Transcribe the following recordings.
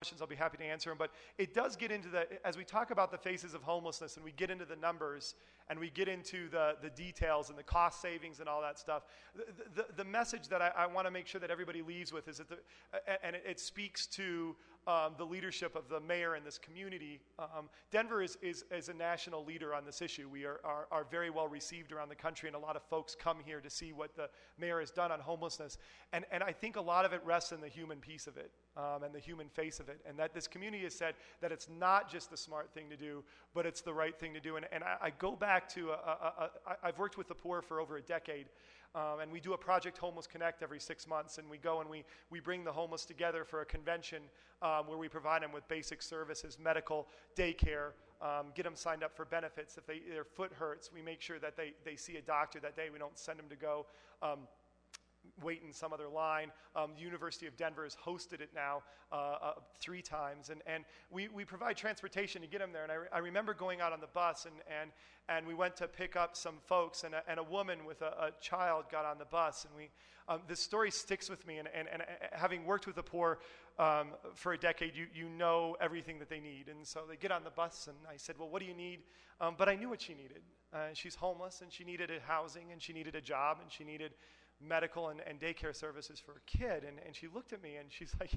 questions, I'll be happy to answer them. But it does get into as we talk about the faces of homelessness and we get into the numbers and we get into the details and the cost savings and all that stuff, the message that I want to make sure that everybody leaves with is that, and it speaks to the leadership of the mayor in this community. Denver is a national leader on this issue. We are very well received around the country, and a lot of folks come here to see what the mayor has done on homelessness. And I think a lot of it rests in the human piece of it and the human face of it, and that this community has said that it's not just the smart thing to do, but it's the right thing to do. And I go back to, I've worked with the poor for over a decade, and we do a Project Homeless Connect every 6 months, and we go and we bring the homeless together for a convention where we provide them with basic services, medical, daycare, get them signed up for benefits. If their foot hurts, we make sure that they see a doctor that day. We don't send them to go wait in some other line. The University of Denver has hosted it now 3 times, and we provide transportation to get them there. And I remember going out on the bus, and we went to pick up some folks, and a woman with a child got on the bus, and this story sticks with me, and having worked with the poor for a decade, you know everything that they need. And so they get on the bus, and I said, well, what do you need? But I knew what she needed. She's homeless, and she needed a housing, and she needed a job, and she needed medical and daycare services for a kid. And she looked at me, and she's like,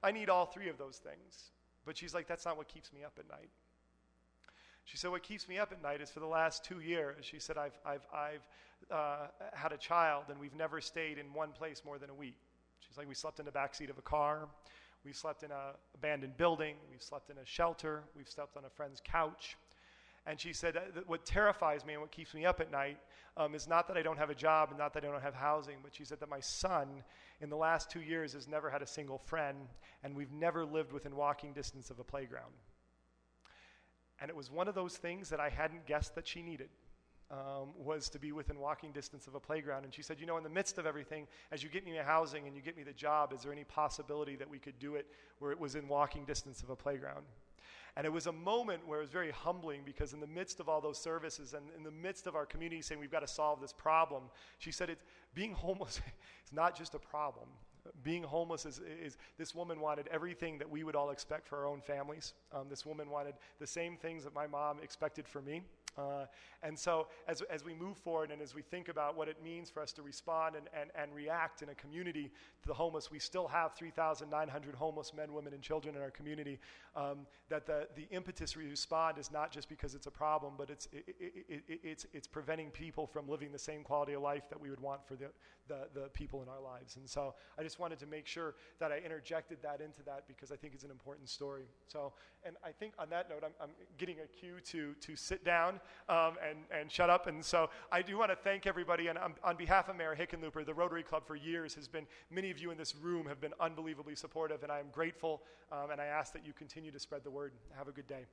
I need all 3 of those things. But she's like, that's not what keeps me up at night. She said, what keeps me up at night is for the last 2 years, she said, I've had a child, and we've never stayed in one place more than a week. She's like, we slept in the backseat of a car. We slept in an abandoned building. We've slept in a shelter. We've slept on a friend's couch. And she said, what terrifies me and what keeps me up at night is not that I don't have a job and not that I don't have housing, but she said that my son in the last 2 years has never had a single friend, and we've never lived within walking distance of a playground. And it was one of those things that I hadn't guessed that she needed, was to be within walking distance of a playground. And she said, in the midst of everything, as you get me a housing and you get me the job, is there any possibility that we could do it where it was in walking distance of a playground? And it was a moment where it was very humbling, because in the midst of all those services and in the midst of our community saying we've got to solve this problem, she said being homeless is not just a problem. Being homeless is this woman wanted everything that we would all expect for our own families. This woman wanted the same things that my mom expected for me. And so as we move forward and as we think about what it means for us to respond and react in a community to the homeless, we still have 3,900 homeless men, women, and children in our community. That the impetus to respond is not just because it's a problem, but it's preventing people from living the same quality of life that we would want for the people in our lives. And so I just wanted to make sure that I interjected that into that, because I think it's an important story. So, and I think on that note, I'm getting a cue to sit down and shut up. And so I do want to thank everybody. And on behalf of Mayor Hickenlooper, the Rotary Club for years has been, many of you in this room have been unbelievably supportive, and I am grateful. And I ask that you continue to spread the word. Have a good day.